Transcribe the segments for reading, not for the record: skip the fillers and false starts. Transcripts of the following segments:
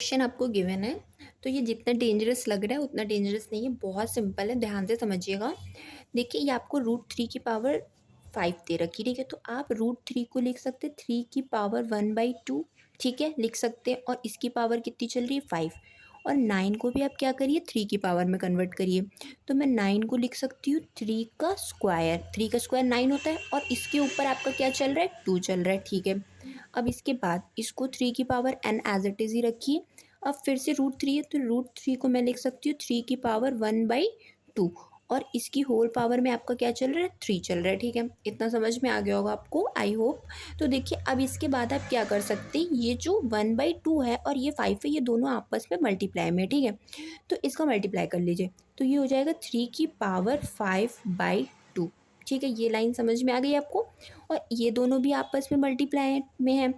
Question आपको given है तो ये जितना डेंजरस लग रहा है उतना डेंजरस नहीं है, बहुत सिंपल है, ध्यान से समझिएगा। देखिए ये आपको √3 की पावर 5 दे रखी, ठीक है, तो आप √3 को लिख सकते हैं 3 की पावर 1/2, ठीक है, लिख सकते हैं। और इसकी पावर कितनी चल रही है 5। और 9 को भी आप क्या करिए 3 की पावर में कन्वर्ट करिए। तो मैं 9 को लिख सकती हूँ 3 का स्क्वायर, 3 का स्क्वायर 9 होता है। और इसके ऊपर आपका क्या चल रहा है 2 चल रहा है, ठीक है। अब इसके बाद इसको 3 की power n as it is ही रखिए। अब फिर से √3 है तो √3 को मैं लिख सकती हूँ 3 की पावर 1/2। और इसकी होल पावर में आपका क्या चल रहा है 3 चल रहा है, ठीक है। इतना समझ में आ गया होगा आपको, आई होप। तो देखिए अब इसके बाद आप क्या कर सकते हैं, ये जो 1/2 है और ये 5 है, ये दोनों आपस में मल्टीप्लाई में, ठीक है। तो इसका मल्टीप्लाई कर लीजिए, तो ये हो जाएगा 3 की पावर 5/2, ठीक है। ये लाइन समझ में आ गई आपको। और ये दोनों भी आपस में मल्टीप्लाई में है,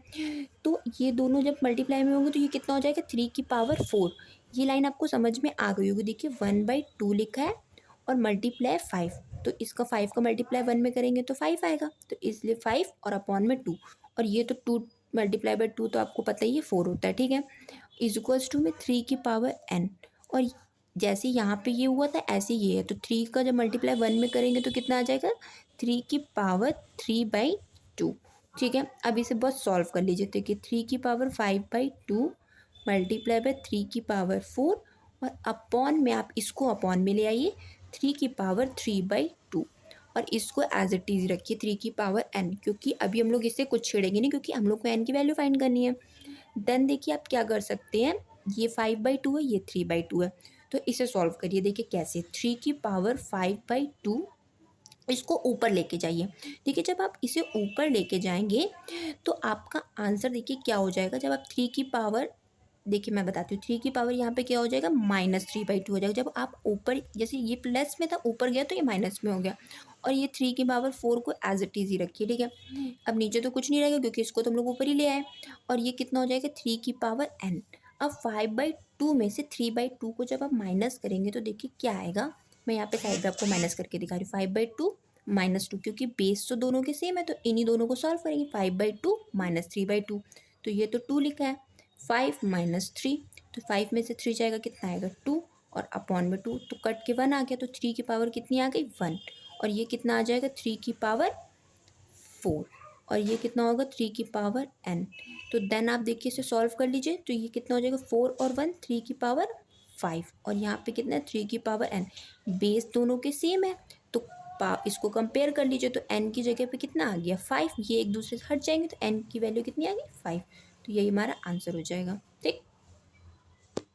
तो ये दोनों जब मल्टीप्लाई में होंगे तो ये कितना हो जाएगा 3 की पावर 4। ये लाइन आपको समझ में आ गई होगी। देखिए 1/2 लिखा है और मल्टीप्लाई 5, तो इसका 5 का मल्टीप्लाई 1 में करेंगे तो 5 आएगा, तो इसलिए 5 और अपॉन में 2। और ये तो 2 × 2 तो आपको पता ही है 4 होता है, ठीक है। इज इक्वल्स टू में 3 की पावर n। और जैसे यहाँ पे ये हुआ था ऐसे ये है, तो 3 का जब मल्टीप्लाई 1 में करेंगे तो कितना आ जाएगा 3 की पावर 3/2, ठीक है। अब इसे बस सॉल्व कर लीजिए, तो कि 3 की पावर 5/2 मल्टीप्लाई बाय 3 की पावर 4। और अपॉन में आप इसको अपॉन में ले आइए 3 की पावर 3/2। और इसको एज इट इज़ रखिए 3 की पावर n, क्योंकि अभी हम लोग इससे कुछ छेड़ेंगे नहीं, क्योंकि हम लोग को n की वैल्यू फाइंड करनी है। देन देखिए आप क्या कर सकते हैं, ये 5/2 है, ये 3/2 है, तो इसे सॉल्व करिए। देखिए कैसे, 3 की पावर 5/2 इसको ऊपर लेके जाइए। देखिए जब आप इसे ऊपर लेके जाएंगे तो आपका आंसर देखिए क्या हो जाएगा। जब आप 3 की पावर, देखिए मैं बताती हूँ, 3 की पावर यहाँ पे क्या हो जाएगा -3/2 हो जाएगा। जब आप ऊपर, जैसे ये प्लस में था ऊपर गया तो ये माइनस में हो गया। और ये 3 की पावर 4 को एज इट इज़ ही रखिए, ठीक है। अब नीचे तो कुछ नहीं रहेगा क्योंकि इसको तो हम लोग ऊपर ही ले आए। और ये कितना हो जाएगा 3 की पावर n। अब 5/2 में से 3/2 को जब आप माइनस करेंगे तो देखिए क्या आएगा। मैं यहाँ पे साइड में आपको माइनस करके दिखा रही हूँ, 5/2 -2, क्योंकि बेस तो दोनों के सेम है तो इन्हीं दोनों को सॉल्व करेंगे। 5/2 -3/2, तो ये तो 2 लिखा है। 5 -3, तो 5 में से 3 जाएगा कितना आएगा 2, और अपॉन में 2 तो कट के 1 आ गया, तो 3 की पावर कितनी आ गई 1। और ये कितना आ जाएगा 3 की पावर 4। और ये कितना होगा 3 की पावर n। तो देन आप देखिए इसे सॉल्व कर लीजिए, तो ये कितना हो जाएगा 4 और 1 3 की पावर 5। और यहाँ पे कितना है 3 की पावर n। बेस दोनों के सेम है तो इसको कंपेयर कर लीजिए, तो n की जगह पे कितना आ गया 5। ये एक दूसरे से हट जाएंगे तो n की वैल्यू कितनी आ गई 5। तो यही हमारा आंसर हो जाएगा, ठीक।